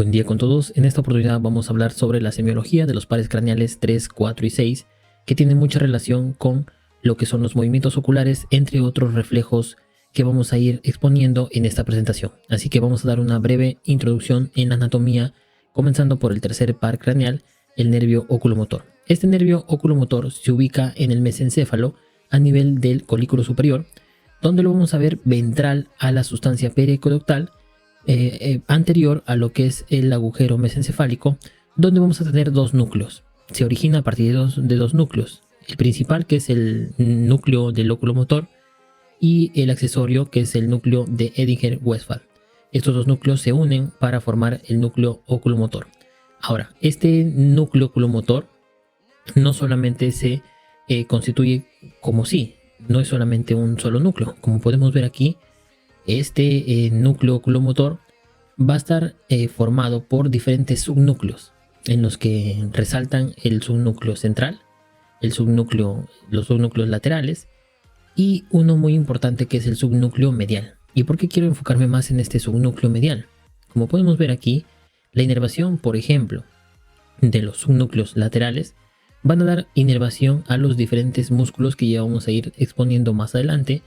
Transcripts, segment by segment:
Buen día con todos. En esta oportunidad vamos a hablar sobre la semiología de los pares craneales 3, 4 y 6, que tienen mucha relación con lo que son los movimientos oculares, entre otros reflejos que vamos a ir exponiendo en esta presentación. Así que vamos a dar una breve introducción en la anatomía, comenzando por el tercer par craneal, el nervio oculomotor. Este nervio oculomotor se ubica en el mesencéfalo a nivel del colículo superior, donde lo vamos a ver ventral a la sustancia periaqueductal, anterior a lo que es el agujero mesencefálico, donde vamos a tener dos núcleos. Se origina a partir de dos núcleos. El principal, que es el núcleo del oculomotor, y el accesorio, que es el núcleo de Edinger-Westphal. Estos dos núcleos se unen para formar el núcleo oculomotor. Ahora, este núcleo oculomotor no solamente se constituye como sí, no es solamente un solo núcleo. Como podemos ver aquí, este núcleo oculomotor va a estar formado por diferentes subnúcleos, en los que resaltan el subnúcleo central, los subnúcleos laterales y uno muy importante, que es el subnúcleo medial. ¿Y por qué quiero enfocarme más en este subnúcleo medial? Como podemos ver aquí, la inervación, por ejemplo, de los subnúcleos laterales van a dar inervación a los diferentes músculos que ya vamos a ir exponiendo más adelante,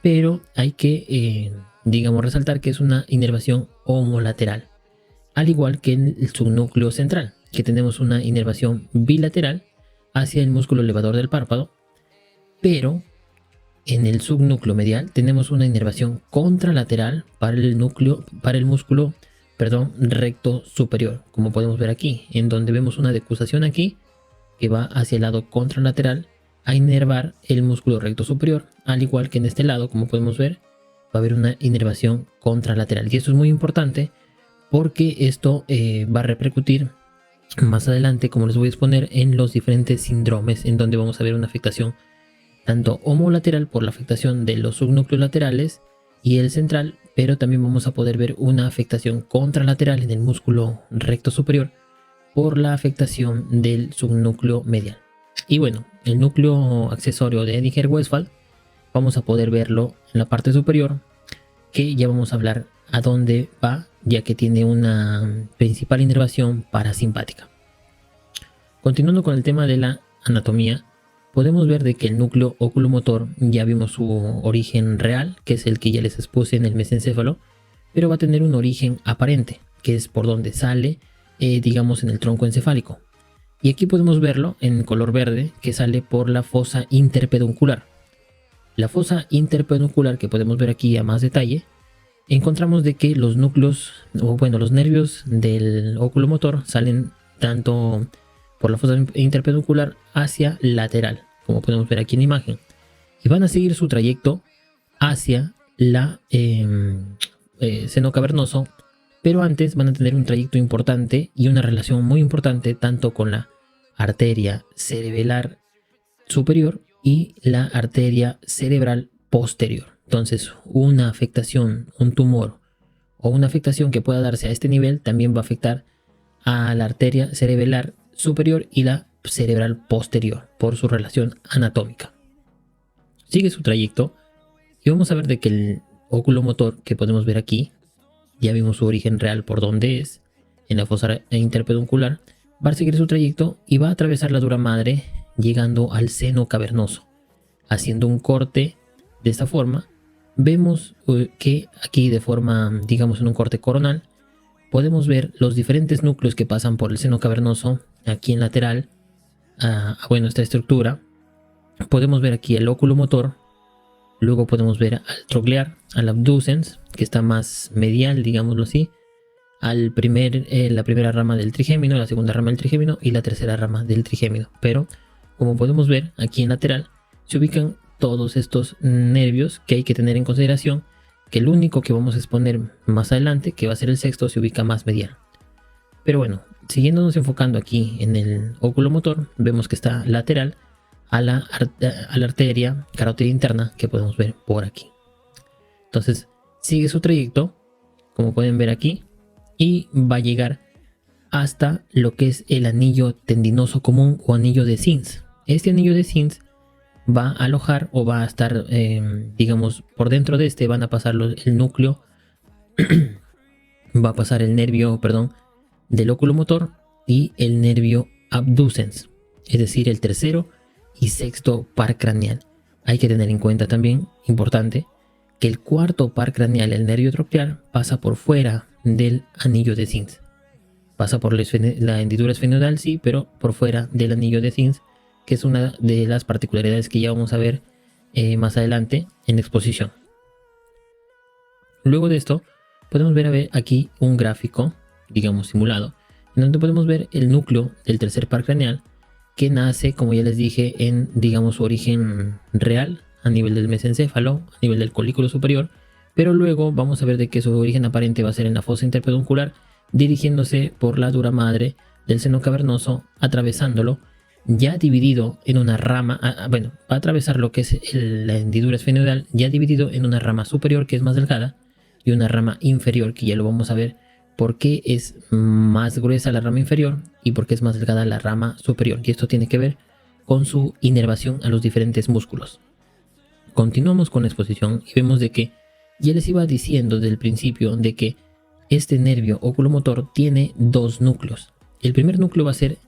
pero hay que, resaltar que es una inervación homolateral, al igual que en el subnúcleo central, que tenemos una inervación bilateral hacia el músculo elevador del párpado, pero en el subnúcleo medial tenemos una inervación contralateral para el músculo recto superior, como podemos ver aquí, en donde vemos una decusación aquí que va hacia el lado contralateral a inervar el músculo recto superior, al igual que en este lado, como podemos ver, va a haber una inervación contralateral. Y esto es muy importante porque esto va a repercutir más adelante, como les voy a exponer, en los diferentes síndromes, en donde vamos a ver una afectación tanto homolateral por la afectación de los subnúcleos laterales y el central, pero también vamos a poder ver una afectación contralateral en el músculo recto superior por la afectación del subnúcleo medial. Y bueno, el núcleo accesorio de Edinger-Westphal vamos a poder verlo en la parte superior, que ya vamos a hablar a dónde va, ya que tiene una principal inervación parasimpática. Continuando con el tema de la anatomía, podemos ver de que el núcleo oculomotor ya vimos su origen real, que es el que ya les expuse en el mesencéfalo, pero va a tener un origen aparente, que es por donde sale, en el tronco encefálico. Y aquí podemos verlo en color verde, que sale por la fosa interpeduncular. La fosa interpeduncular, que podemos ver aquí a más detalle, encontramos de que los nervios del oculomotor salen tanto por la fosa interpeduncular hacia lateral, como podemos ver aquí en la imagen, y van a seguir su trayecto hacia la seno cavernoso, pero antes van a tener un trayecto importante y una relación muy importante tanto con la arteria cerebelar superior y la arteria cerebral posterior. Entonces, una afectación, un tumor o una afectación que pueda darse a este nivel también va a afectar a la arteria cerebelar superior y la cerebral posterior por su relación anatómica. Sigue su trayecto y vamos a ver de que el oculomotor, que podemos ver aquí, ya vimos su origen real por donde es, en la fosa interpeduncular, va a seguir su trayecto y va a atravesar la dura madre, llegando al seno cavernoso, haciendo un corte. De esta forma vemos que aquí, de forma, en un corte coronal, podemos ver los diferentes núcleos que pasan por el seno cavernoso. Aquí en lateral esta estructura podemos ver aquí el oculomotor. Luego podemos ver al troclear, al abducens, que está más medial, digámoslo así, la primera rama del trigémino, la segunda rama del trigémino y la tercera rama del trigémino. Pero como podemos ver aquí en lateral se ubican todos estos nervios que hay que tener en consideración, que el único que vamos a exponer más adelante, que va a ser el sexto, se ubica más medial. Pero bueno, siguiéndonos enfocando aquí en el oculomotor, vemos que está lateral a la arteria carótida interna, que podemos ver por aquí. Entonces sigue su trayecto, como pueden ver aquí, y va a llegar hasta lo que es el anillo tendinoso común o anillo de Sims. Este anillo de Sims va a alojar o va a estar, por dentro de este van a pasar el núcleo, va a pasar el nervio, del oculomotor y el nervio abducens, es decir, el tercero y sexto par craneal. Hay que tener en cuenta también, importante, que el cuarto par craneal, el nervio troclear, pasa por fuera del anillo de Zins. Pasa por la hendidura esfenoidal, sí, pero por fuera del anillo de Zins, que es una de las particularidades que ya vamos a ver más adelante en la exposición. Luego de esto, podemos ver aquí un gráfico, digamos simulado, en donde podemos ver el núcleo del tercer par craneal, que nace, como ya les dije, en, digamos, su origen real, a nivel del mesencéfalo, a nivel del colículo superior, pero luego vamos a ver de que su origen aparente va a ser en la fosa interpeduncular, dirigiéndose por la dura madre del seno cavernoso, atravesándolo, ya dividido en una rama, bueno, va a atravesar lo que es la hendidura esfenoidal, ya dividido en una rama superior que es más delgada y una rama inferior, que ya lo vamos a ver por qué es más gruesa la rama inferior y por qué es más delgada la rama superior. Y esto tiene que ver con su inervación a los diferentes músculos. Continuamos con la exposición y vemos de que ya les iba diciendo desde el principio de que este nervio oculomotor tiene dos núcleos. El primer núcleo va a ser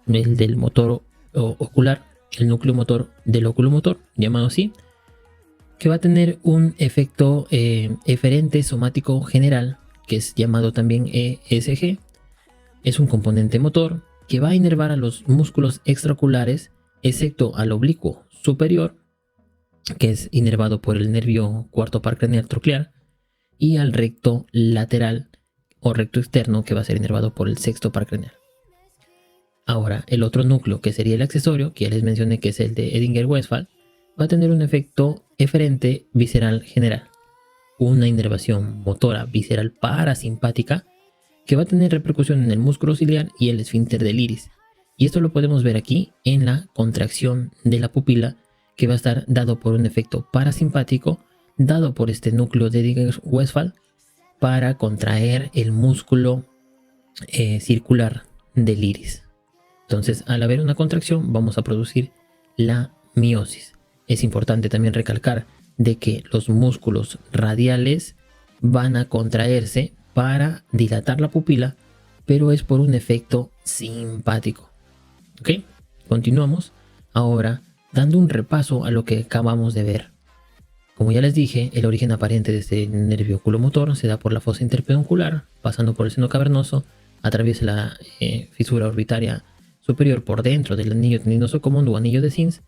el del motor ocular, el núcleo motor del oculomotor, llamado así, que va a tener un efecto eferente somático general, que es llamado también ESG. Es un componente motor que va a inervar a los músculos extraoculares, excepto al oblicuo superior, que es inervado por el nervio cuarto par craneal troclear, y al recto lateral o recto externo, que va a ser inervado por el sexto par craneal. Ahora, el otro núcleo, que sería el accesorio, que ya les mencioné que es el de Edinger-Westphal, va a tener un efecto eferente visceral general, una inervación motora visceral parasimpática que va a tener repercusión en el músculo ciliar y el esfínter del iris. Y esto lo podemos ver aquí en la contracción de la pupila, que va a estar dado por un efecto parasimpático dado por este núcleo de Edinger-Westphal para contraer el músculo circular del iris. Entonces, al haber una contracción, vamos a producir la miosis. Es importante también recalcar de que los músculos radiales van a contraerse para dilatar la pupila, pero es por un efecto simpático. ¿Ok? Continuamos ahora dando un repaso a lo que acabamos de ver. Como ya les dije, el origen aparente de este nervio oculomotor se da por la fosa interpeduncular, pasando por el seno cavernoso, atraviesa la fisura orbitaria superior por dentro del anillo tendinoso común o anillo de Zins,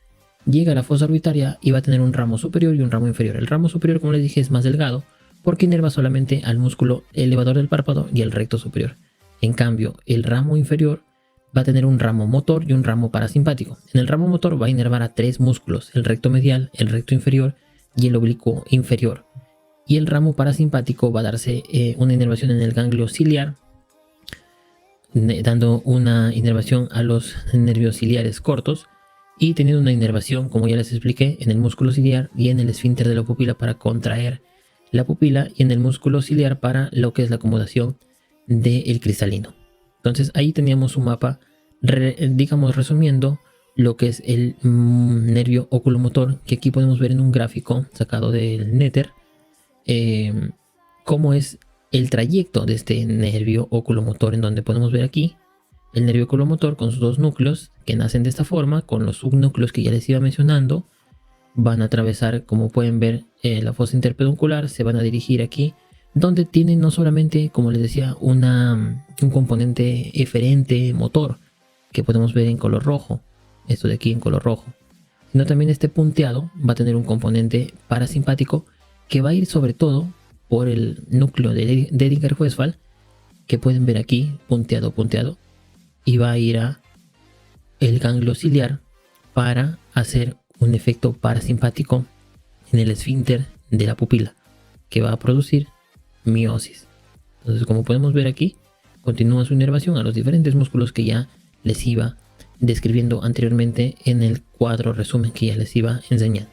llega a la fosa orbitaria y va a tener un ramo superior y un ramo inferior. El ramo superior, como les dije, es más delgado porque inerva solamente al músculo elevador del párpado y el recto superior. En cambio, el ramo inferior va a tener un ramo motor y un ramo parasimpático. En el ramo motor va a inervar a tres músculos: el recto medial, el recto inferior y el oblicuo inferior. Y el ramo parasimpático va a darse una inervación en el ganglio ciliar, dando una inervación a los nervios ciliares cortos y teniendo una inervación, como ya les expliqué, en el músculo ciliar y en el esfínter de la pupila para contraer la pupila y en el músculo ciliar para lo que es la acomodación del cristalino. Entonces ahí teníamos un mapa, digamos resumiendo lo que es el nervio oculomotor, que aquí podemos ver en un gráfico sacado del Nether, cómo es el trayecto de este nervio oculomotor, en donde podemos ver aquí el nervio oculomotor con sus dos núcleos que nacen de esta forma, con los subnúcleos que ya les iba mencionando. Van a atravesar, como pueden ver, la fosa interpeduncular, se van a dirigir aquí, donde tienen no solamente, como les decía, un componente eferente motor, que podemos ver en color rojo, esto de aquí en color rojo, sino también este punteado va a tener un componente parasimpático que va a ir sobre todo por el núcleo de Edinger-Westphal, que pueden ver aquí, punteado, y va a ir a el ganglio ciliar para hacer un efecto parasimpático en el esfínter de la pupila, que va a producir miosis. Entonces, como podemos ver aquí, continúa su inervación a los diferentes músculos que ya les iba describiendo anteriormente en el cuadro resumen que ya les iba enseñando.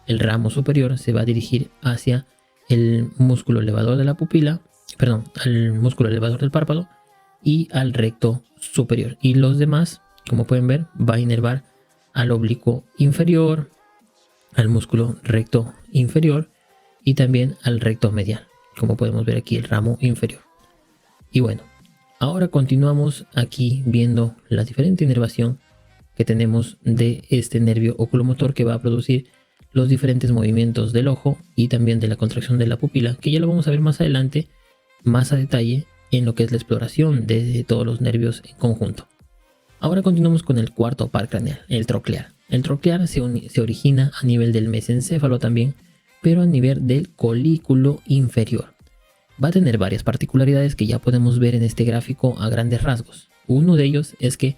El ramo superior se va a dirigir hacia el músculo elevador de la pupila, perdón, al músculo elevador del párpado y al recto superior. Y los demás, como pueden ver, va a inervar al oblicuo inferior, al músculo recto inferior y también al recto medial, como podemos ver aquí el ramo inferior. Y bueno, Ahora continuamos aquí viendo la diferente inervación que tenemos de este nervio oculomotor que va a producir los diferentes movimientos del ojo y también de la contracción de la pupila, que ya lo vamos a ver más adelante, más a detalle en lo que es la exploración de todos los nervios en conjunto. Ahora continuamos con el cuarto par craneal, el troclear. El troclear se origina a nivel del mesencéfalo también, pero a nivel del colículo inferior. Va a tener varias particularidades que ya podemos ver en este gráfico a grandes rasgos. Uno de ellos es que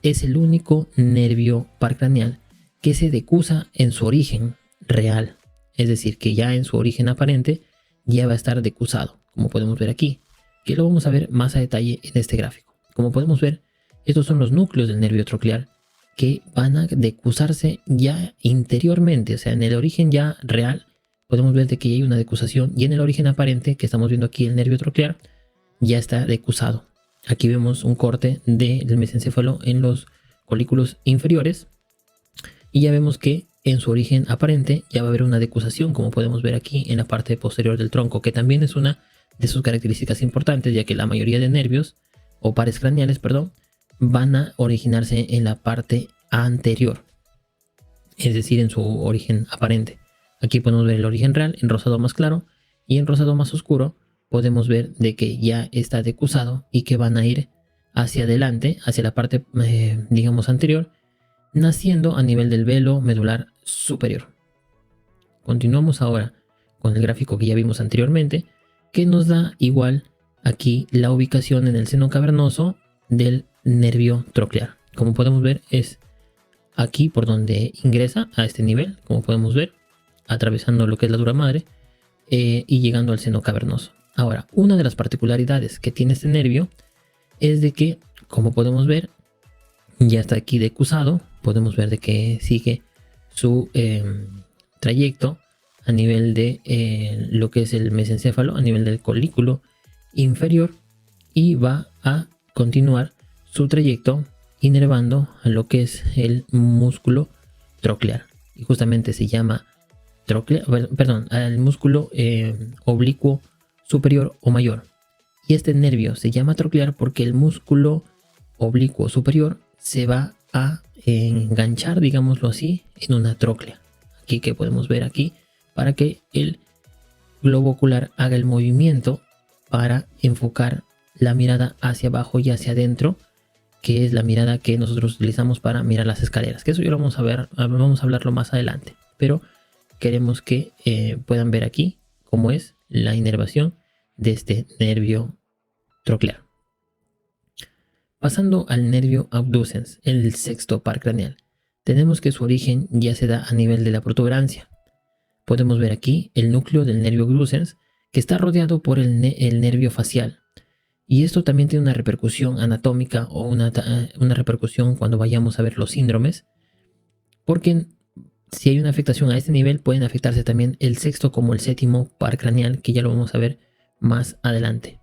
es el único nervio par craneal que se decusa en su origen real, es decir, que ya en su origen aparente ya va a estar decusado, como podemos ver aquí, que lo vamos a ver más a detalle en este gráfico. Como podemos ver, estos son los núcleos del nervio troclear que van a decusarse ya interiormente, o sea, en el origen ya real podemos ver de que ya hay una decusación, y en el origen aparente que estamos viendo aquí el nervio troclear ya está decusado. Aquí vemos un corte del mesencéfalo en los colículos inferiores y ya vemos que en su origen aparente ya va a haber una decusación, como podemos ver aquí en la parte posterior del tronco, que también es una de sus características importantes, ya que la mayoría de nervios o pares craneales, perdón, van a originarse en la parte anterior, es decir, en su origen aparente. Aquí podemos ver el origen real en rosado más claro, y en rosado más oscuro podemos ver de que ya está decusado y que van a ir hacia adelante, hacia la parte digamos anterior, naciendo a nivel del velo medular superior. Continuamos ahora con el gráfico que ya vimos anteriormente, que nos da igual aquí la ubicación en el seno cavernoso del nervio troclear. Como podemos ver, es aquí por donde ingresa a este nivel, como podemos ver, atravesando lo que es la dura madre y llegando al seno cavernoso. Ahora, una de las particularidades que tiene este nervio es de que, como podemos ver, ya está aquí decusado. Podemos ver de que sigue su trayecto a nivel de lo que es el mesencéfalo, a nivel del colículo inferior, y va a continuar su trayecto inervando a lo que es el músculo troclear, y justamente se llama troclear, perdón, al músculo oblicuo superior o mayor. Y este nervio se llama troclear porque el músculo oblicuo superior se va a enganchar, digámoslo así, en una tróclea. Aquí que podemos ver aquí, para que el globo ocular haga el movimiento para enfocar la mirada hacia abajo y hacia adentro, que es la mirada que nosotros utilizamos para mirar las escaleras, que eso ya lo vamos a ver, vamos a hablarlo más adelante, pero queremos que puedan ver aquí cómo es la inervación de este nervio troclear. Pasando al nervio abducens, el sexto par craneal, tenemos que su origen ya se da a nivel de la protuberancia. Podemos ver aquí el núcleo del nervio abducens, que está rodeado por el nervio facial. Y esto también tiene una repercusión anatómica o una repercusión cuando vayamos a ver los síndromes, porque si hay una afectación a este nivel pueden afectarse también el sexto como el séptimo par craneal, que ya lo vamos a ver más adelante.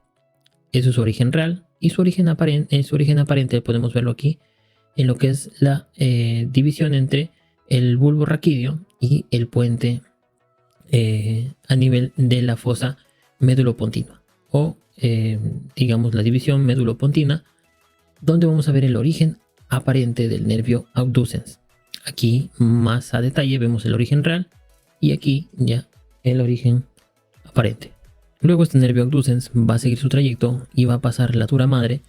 Eso es su origen real, y su origen aparente podemos verlo aquí en lo que es la división entre el bulbo raquídeo y el puente a nivel de la fosa médulo-pontina, o digamos la división médulo-pontina, donde vamos a ver el origen aparente del nervio abducens. Aquí más a detalle vemos el origen real y aquí ya el origen aparente. Luego este nervio abducens va a seguir su trayecto y va a pasar la dura madre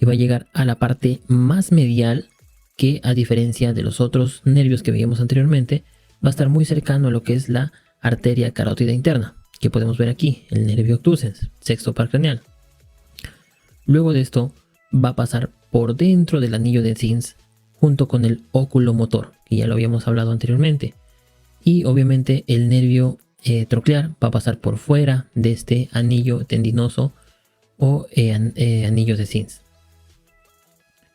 y va a llegar a la parte más medial, que a diferencia de los otros nervios que veíamos anteriormente va a estar muy cercano a lo que es la arteria carótida interna, que podemos ver aquí, el nervio abducens, sexto par craneal. Luego de esto va a pasar por dentro del anillo de Zins junto con el oculomotor, que ya lo habíamos hablado anteriormente, y obviamente el nervio troclear va a pasar por fuera de este anillo tendinoso o anillo de Zins.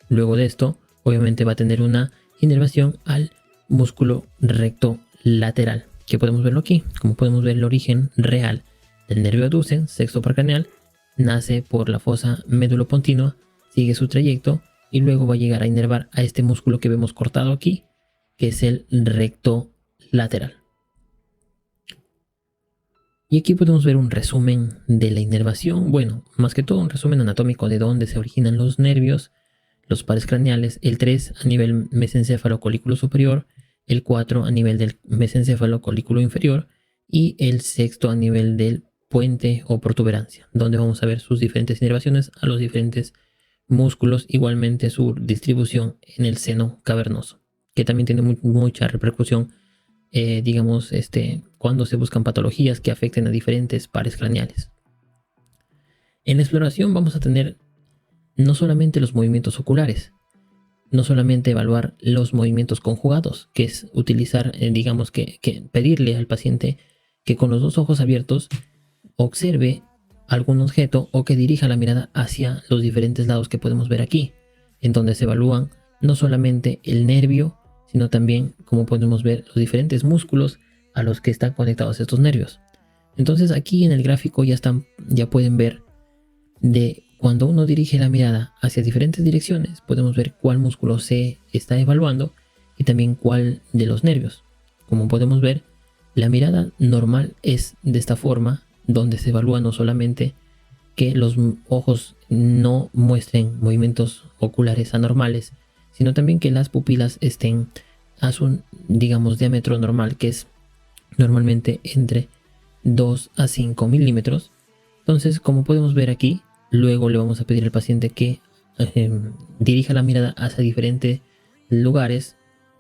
Luego de esto obviamente va a tener una inervación al músculo recto lateral, que podemos verlo aquí. Como podemos ver, el origen real del nervio abducens, sexto par craneal, nace por la fosa médulo-pontina, sigue su trayecto y luego va a llegar a inervar a este músculo que vemos cortado aquí, que es el recto lateral. Y aquí podemos ver un resumen de la inervación, bueno, más que todo un resumen anatómico de dónde se originan los nervios, los pares craneales, el 3 a nivel mesencéfalo colículo superior, el 4 a nivel del mesencéfalo colículo inferior y el sexto a nivel del puente o protuberancia, donde vamos a ver sus diferentes inervaciones a los diferentes músculos, igualmente su distribución en el seno cavernoso, que también tiene mucha repercusión, digamos, cuando se buscan patologías que afecten a diferentes pares craneales. En la exploración vamos a tener no solamente los movimientos oculares, no solamente evaluar los movimientos conjugados, que es utilizar, digamos que pedirle al paciente que con los dos ojos abiertos observe algún objeto o que dirija la mirada hacia los diferentes lados que podemos ver aquí, en donde se evalúan no solamente el nervio, sino también, como podemos ver, los diferentes músculos a los que están conectados estos nervios. Entonces aquí en el gráfico ya pueden ver de cuando uno dirige la mirada hacia diferentes direcciones, podemos ver cuál músculo se está evaluando y también cuál de los nervios. Como podemos ver, la mirada normal es de esta forma, donde se evalúa no solamente que los ojos no muestren movimientos oculares anormales, sino también que las pupilas estén a su, digamos, diámetro normal, que es normalmente entre 2 a 5 milímetros. Entonces, como podemos ver aquí, luego le vamos a pedir al paciente que dirija la mirada hacia diferentes lugares,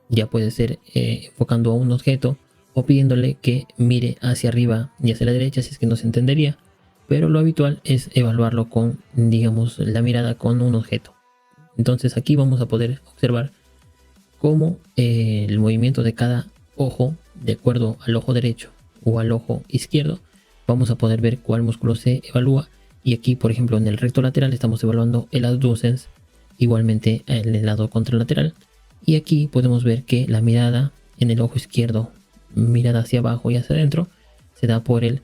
ya puede ser enfocando a un objeto o pidiéndole que mire hacia arriba y hacia la derecha, si es que no se entendería, pero lo habitual es evaluarlo con, digamos, la mirada con un objeto. Entonces aquí vamos a poder observar cómo el movimiento de cada ojo, de acuerdo al ojo derecho o al ojo izquierdo, vamos a poder ver cuál músculo se evalúa. Y aquí, por ejemplo, en el recto lateral estamos evaluando el abducens, igualmente en el lado contralateral. Y aquí podemos ver que la mirada en el ojo izquierdo, mirada hacia abajo y hacia adentro, se da por el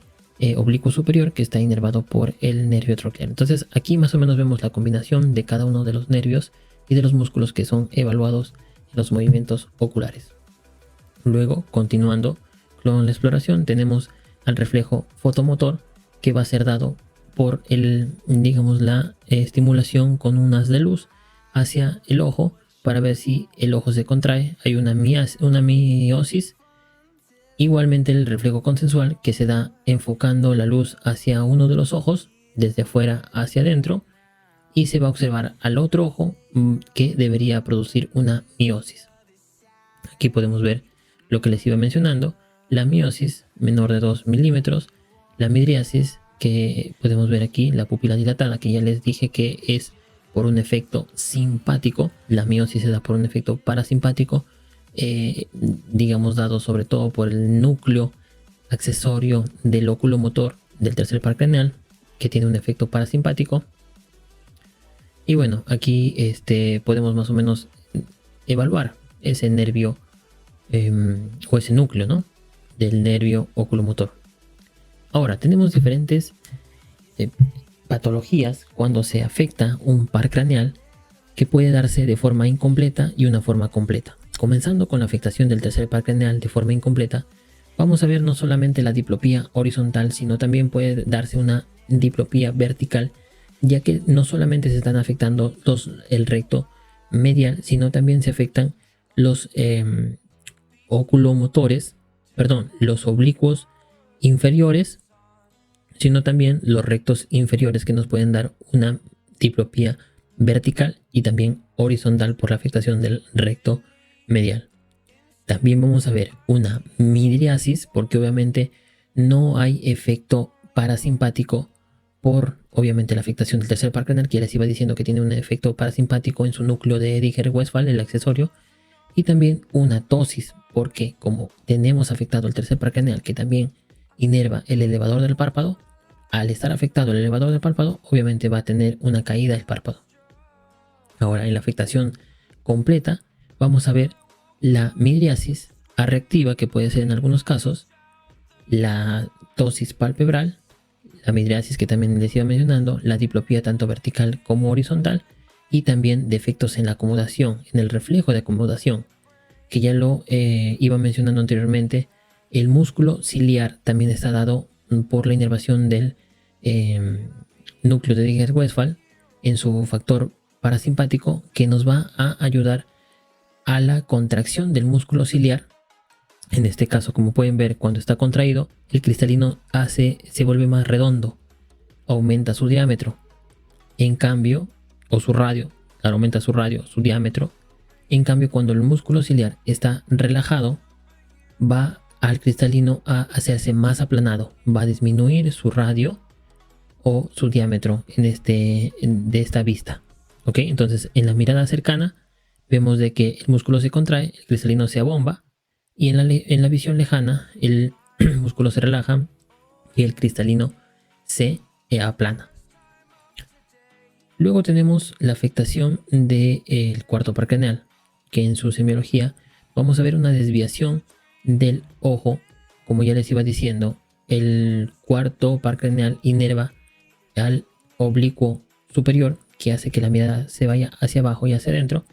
oblicuo superior, que está inervado por el nervio troclear. Entonces aquí más o menos vemos la combinación de cada uno de los nervios y de los músculos que son evaluados en los movimientos oculares. Luego, continuando con la exploración, tenemos al reflejo fotomotor, que va a ser dado por digamos, la estimulación con un haz de luz hacia el ojo para ver si el ojo se contrae. Hay una miosis. Igualmente el reflejo consensual, que se da enfocando la luz hacia uno de los ojos, desde afuera hacia adentro, y se va a observar al otro ojo que debería producir una miosis. Aquí podemos ver lo que les iba mencionando, la miosis menor de 2 milímetros, la midriasis, que podemos ver aquí, la pupila dilatada, que ya les dije que es por un efecto simpático. La miosis se da por un efecto parasimpático, digamos, dado sobre todo por el núcleo accesorio del oculomotor del tercer par craneal, que tiene un efecto parasimpático. Y bueno, aquí podemos más o menos evaluar ese nervio o ese núcleo, ¿no?, del nervio oculomotor. Ahora, tenemos diferentes patologías cuando se afecta un par craneal, que puede darse de forma incompleta y una forma completa. Comenzando con la afectación del tercer par craneal de forma incompleta, vamos a ver no solamente la diplopía horizontal, sino también puede darse una diplopía vertical, ya que no solamente se están afectando el recto medial, sino también se afectan los oculomotores, los oblicuos inferiores, sino también los rectos inferiores, que nos pueden dar una diplopía vertical y también horizontal por la afectación del recto medial. También vamos a ver una midriasis, porque obviamente no hay efecto parasimpático por obviamente la afectación del tercer par craneal, que les iba diciendo que tiene un efecto parasimpático en su núcleo de Edinger-Westphal, el accesorio, y también una ptosis, porque como tenemos afectado el tercer par craneal, que también inerva el elevador del párpado, al estar afectado el elevador del párpado, obviamente va a tener una caída del párpado. Ahora, en la afectación completa, vamos a ver la midriasis arreactiva, que puede ser en algunos casos, la ptosis palpebral, la midriasis que también les iba mencionando, la diplopía tanto vertical como horizontal, y también defectos en la acomodación, en el reflejo de acomodación, que ya lo iba mencionando anteriormente. El músculo ciliar también está dado por la inervación del núcleo de Diger-Westphal en su factor parasimpático, que nos va a ayudar a la contracción del músculo ciliar. En este caso, como pueden ver, cuando está contraído, el cristalino se vuelve más redondo, aumenta su diámetro. En cambio, o su radio, aumenta su radio, su diámetro. En cambio, cuando el músculo ciliar está relajado, va al cristalino a hacerse más aplanado, va a disminuir su radio o su diámetro de esta vista. ¿Ok? Entonces, en la mirada cercana vemos de que el músculo se contrae, el cristalino se abomba, y en la visión lejana el músculo se relaja y el cristalino se aplana. Luego tenemos la afectación del cuarto par craneal, que en su semiología vamos a ver una desviación del ojo. Como ya les iba diciendo, el cuarto par craneal inerva al oblicuo superior, que hace que la mirada se vaya hacia abajo y hacia adentro.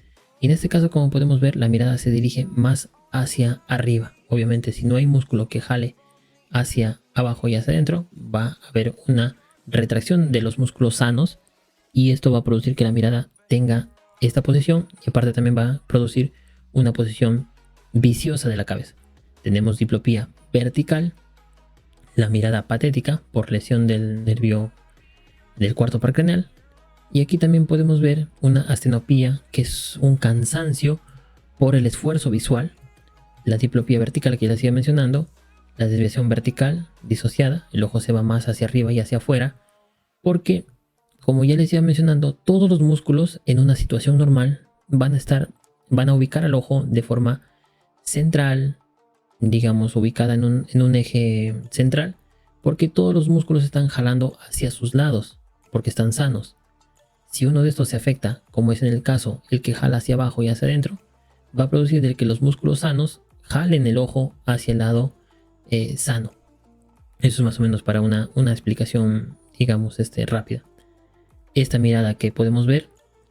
Y en este caso, como podemos ver, la mirada se dirige más hacia arriba. Obviamente, si no hay músculo que jale hacia abajo y hacia adentro, va a haber una retracción de los músculos sanos, y esto va a producir que la mirada tenga esta posición, y aparte también va a producir una posición viciosa de la cabeza. Tenemos diplopía vertical, la mirada patética por lesión del nervio del cuarto par craneal, y aquí también podemos ver una astenopía, que es un cansancio por el esfuerzo visual. La diplopía vertical, que ya les iba mencionando, la desviación vertical disociada, el ojo se va más hacia arriba y hacia afuera, porque, como ya les iba mencionando, todos los músculos en una situación normal van a ubicar al ojo de forma central, digamos ubicada en un eje central, porque todos los músculos están jalando hacia sus lados, porque están sanos. Si uno de estos se afecta, como es en el caso el que jala hacia abajo y hacia adentro, va a producir de que los músculos sanos jalen el ojo hacia el lado sano. Eso es más o menos para una explicación, digamos, rápida. Esta mirada que podemos ver,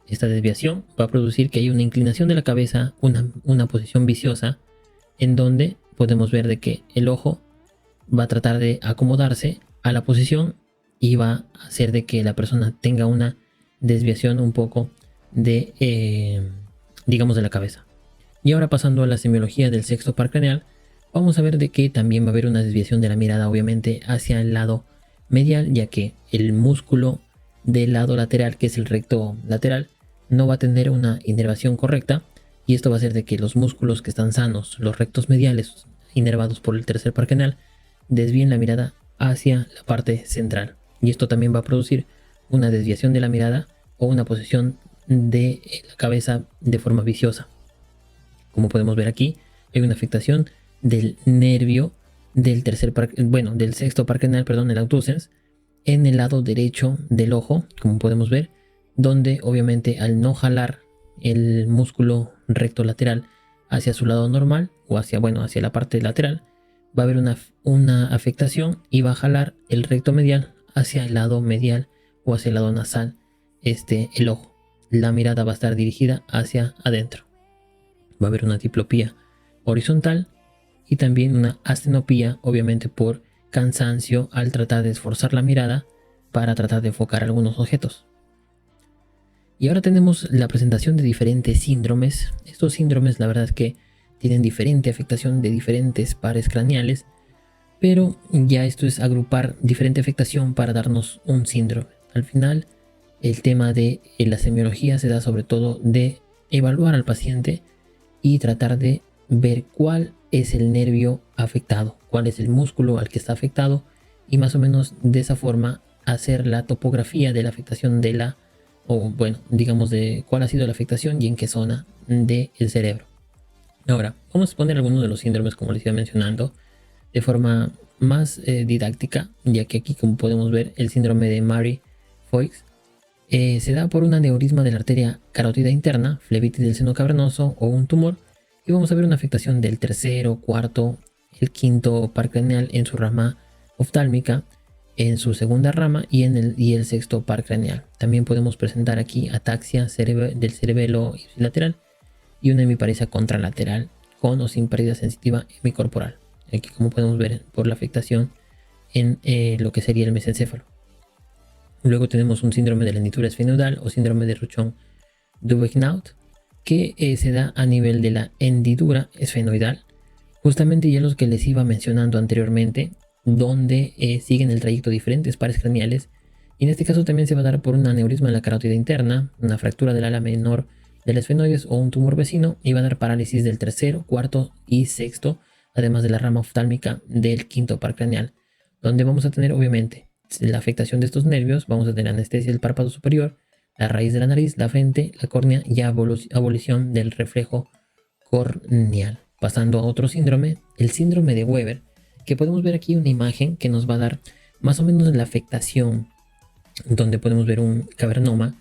esta desviación, va a producir que hay una inclinación de la cabeza, una posición viciosa, en donde podemos ver de que el ojo va a tratar de acomodarse a la posición y va a hacer de que la persona tenga una desviación un poco digamos, de la cabeza. Y ahora, pasando a la semiología del sexto par craneal, vamos a ver de que también va a haber una desviación de la mirada, obviamente, hacia el lado medial, ya que el músculo del lado lateral, que es el recto lateral, no va a tener una inervación correcta, y esto va a hacer de que los músculos que están sanos, los rectos mediales inervados por el tercer par craneal, desvíen la mirada hacia la parte central, y esto también va a producir una desviación de la mirada o una posición de la cabeza de forma viciosa. Como podemos ver aquí, hay una afectación del nervio del del sexto par craneal, perdón, el abducens, en el lado derecho del ojo, como podemos ver, donde obviamente al no jalar el músculo recto lateral hacia su lado normal o hacia la parte lateral, va a haber una afectación y va a jalar el recto medial hacia el lado medial o hacia el lado nasal, el ojo. La mirada va a estar dirigida hacia adentro. Va a haber una diplopía horizontal y también una astenopía, obviamente por cansancio al tratar de esforzar la mirada para tratar de enfocar algunos objetos. Y ahora tenemos la presentación de diferentes síndromes. Estos síndromes, la verdad es que tienen diferente afectación de diferentes pares craneales, pero ya esto es agrupar diferente afectación para darnos un síndrome. Al final, el tema de la semiología se da sobre todo de evaluar al paciente y tratar de ver cuál es el nervio afectado, cuál es el músculo al que está afectado, y más o menos de esa forma hacer la topografía de la afectación digamos de cuál ha sido la afectación y en qué zona del cerebro. Ahora, vamos a poner algunos de los síndromes, como les iba mencionando, de forma más didáctica, ya que aquí, como podemos ver, el síndrome de Marie-Foix se da por un aneurisma de la arteria carótida interna, flebitis del seno cavernoso o un tumor, y vamos a ver una afectación del tercero, cuarto, el quinto par craneal en su rama oftálmica, en su segunda rama y el sexto par craneal. También podemos presentar aquí ataxia del cerebelo ipsilateral y una hemiparesia contralateral con o sin pérdida sensitiva hemicorporal. Aquí, como podemos ver por la afectación en lo que sería el mesencéfalo. Luego tenemos un síndrome de la hendidura esfenoidal o síndrome de Rouchon-Duveneaud, que se da a nivel de la hendidura esfenoidal, justamente ya los que les iba mencionando anteriormente, donde siguen el trayecto diferentes pares craneales, y en este caso también se va a dar por un aneurisma en la carótida interna, una fractura del ala menor del esfenoides o un tumor vecino, y va a dar parálisis del tercero, cuarto y sexto, además de la rama oftálmica del quinto par craneal, donde vamos a tener obviamente la afectación de estos nervios, vamos a tener anestesia del párpado superior, la raíz de la nariz, la frente, la córnea y abolición del reflejo corneal. Pasando a otro síndrome, el síndrome de Weber, que podemos ver aquí una imagen que nos va a dar más o menos la afectación, donde podemos ver un cavernoma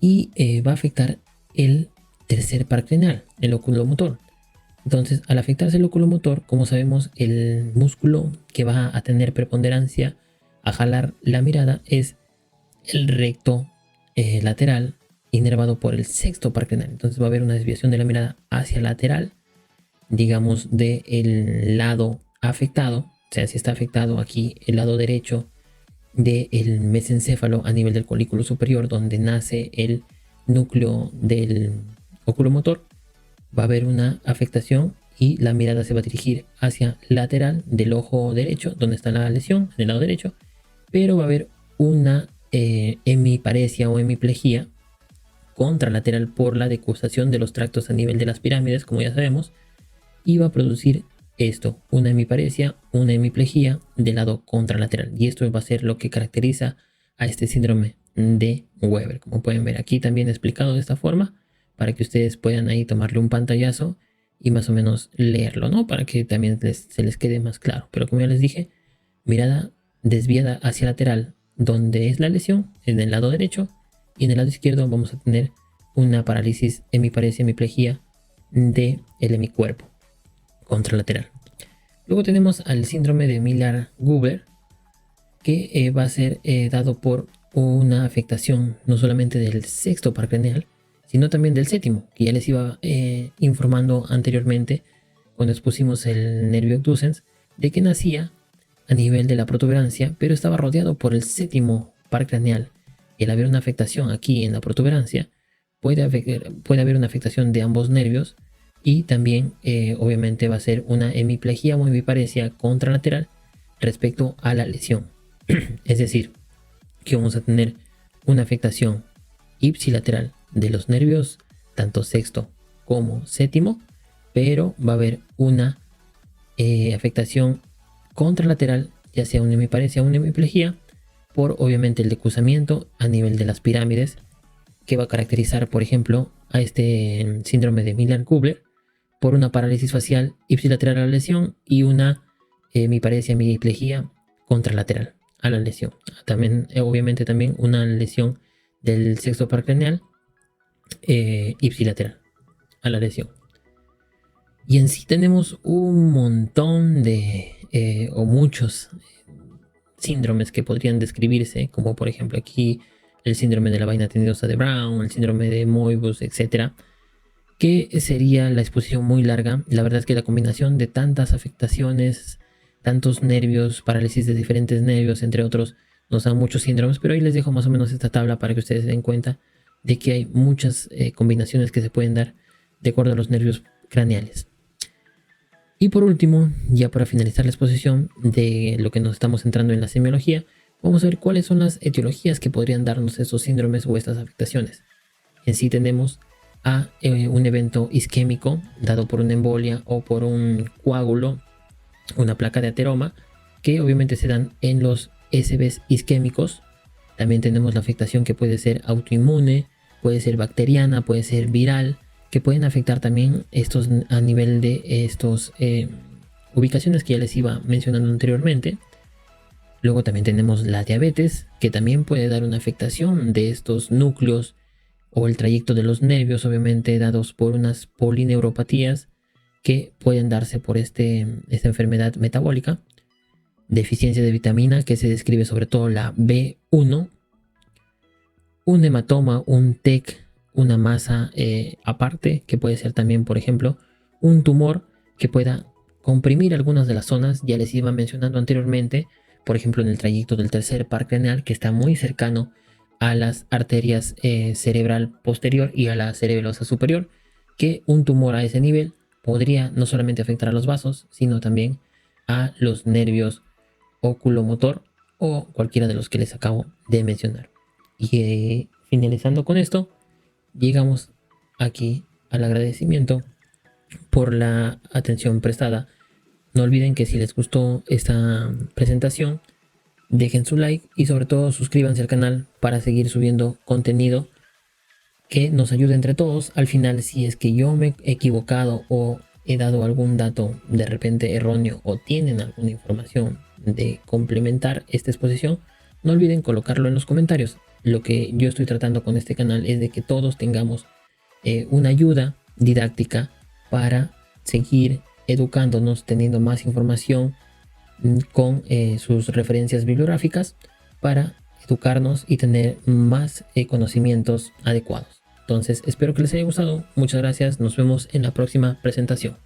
y va a afectar el tercer par craneal, el oculomotor. Entonces, al afectarse el oculomotor, como sabemos, el músculo que va a tener preponderancia a jalar la mirada es el recto lateral, inervado por el sexto par craneal. Entonces va a haber una desviación de la mirada hacia lateral, digamos del lado afectado, o sea, si está afectado aquí el lado derecho del mesencéfalo a nivel del colículo superior, donde nace el núcleo del oculomotor, va a haber una afectación y la mirada se va a dirigir hacia lateral del ojo derecho, donde está la lesión, en el lado derecho, pero va a haber una hemiparesia o hemiplegia contralateral por la decusación de los tractos a nivel de las pirámides, como ya sabemos, y va a producir esto, una hemiparesia, una hemiplegia del lado contralateral, y esto va a ser lo que caracteriza a este síndrome de Weber, como pueden ver aquí también explicado de esta forma, para que ustedes puedan ahí tomarle un pantallazo y más o menos leerlo, ¿no? Para que también se les quede más claro. Pero como ya les dije, mirada desviada hacia lateral, donde es la lesión, en el lado derecho, y en el lado izquierdo vamos a tener una parálisis, hemiparesia, hemiplegia del hemicuerpo contralateral. Luego tenemos al síndrome de Miller-Guber, que va a ser dado por una afectación no solamente del sexto par craneal, sino también del séptimo, que ya les iba informando anteriormente cuando expusimos el nervio abducens, de que nacía a nivel de la protuberancia, pero estaba rodeado por el séptimo par craneal. Y al haber una afectación aquí en la protuberancia, puede haber una afectación de ambos nervios, y también obviamente va a ser una hemiplegia o hemiparesia contralateral respecto a la lesión. Es decir, que vamos a tener una afectación ipsilateral de los nervios, tanto sexto como séptimo, pero va a haber una afectación contralateral, ya sea una hemiparesia o una hemiplegia, por obviamente el decusamiento a nivel de las pirámides, que va a caracterizar, por ejemplo, a este síndrome de Miller-Guber por una parálisis facial ipsilateral a la lesión y una hemiparesia, hemiplegia contralateral a la lesión. También, obviamente, también una lesión del sexto par craneal ipsilateral a la lesión. Y en sí tenemos un montón de o muchos síndromes que podrían describirse, como por ejemplo aquí el síndrome de la vaina tendinosa de Brown, el síndrome de Moebius, etcétera, que sería la exposición muy larga. La verdad es que la combinación de tantas afectaciones, tantos nervios, parálisis de diferentes nervios, entre otros, nos dan muchos síndromes, pero ahí les dejo más o menos esta tabla para que ustedes se den cuenta de que hay muchas combinaciones que se pueden dar de acuerdo a los nervios craneales. Y por último, ya para finalizar la exposición de lo que nos estamos centrando en la semiología, vamos a ver cuáles son las etiologías que podrían darnos estos síndromes o estas afectaciones. En sí tenemos a un evento isquémico dado por una embolia o por un coágulo, una placa de ateroma, que obviamente se dan en los SBs isquémicos. También tenemos la afectación que puede ser autoinmune, puede ser bacteriana, puede ser viral, que pueden afectar también estos a nivel de estos ubicaciones que ya les iba mencionando anteriormente. Luego también tenemos la diabetes, que también puede dar una afectación de estos núcleos o el trayecto de los nervios, obviamente dados por unas polineuropatías que pueden darse por esta enfermedad metabólica. Deficiencia de vitamina, que se describe sobre todo la B1, un hematoma, un TEC, una masa aparte, que puede ser también, por ejemplo, un tumor que pueda comprimir algunas de las zonas, ya les iba mencionando anteriormente, por ejemplo en el trayecto del tercer par craneal, que está muy cercano a las arterias cerebral posterior y a la cerebelosa superior, que un tumor a ese nivel podría no solamente afectar a los vasos, sino también a los nervios oculomotor o cualquiera de los que les acabo de mencionar. Y finalizando con esto, llegamos aquí al agradecimiento por la atención prestada. No olviden que si les gustó esta presentación, dejen su like y sobre todo suscríbanse al canal para seguir subiendo contenido que nos ayude entre todos. Al final, si es que yo me he equivocado o he dado algún dato de repente erróneo o tienen alguna información de complementar esta exposición, no olviden colocarlo en los comentarios. Lo que yo estoy tratando con este canal es de que todos tengamos una ayuda didáctica para seguir educándonos, teniendo más información con sus referencias bibliográficas para educarnos y tener más conocimientos adecuados. Entonces espero que les haya gustado. Muchas gracias. Nos vemos en la próxima presentación.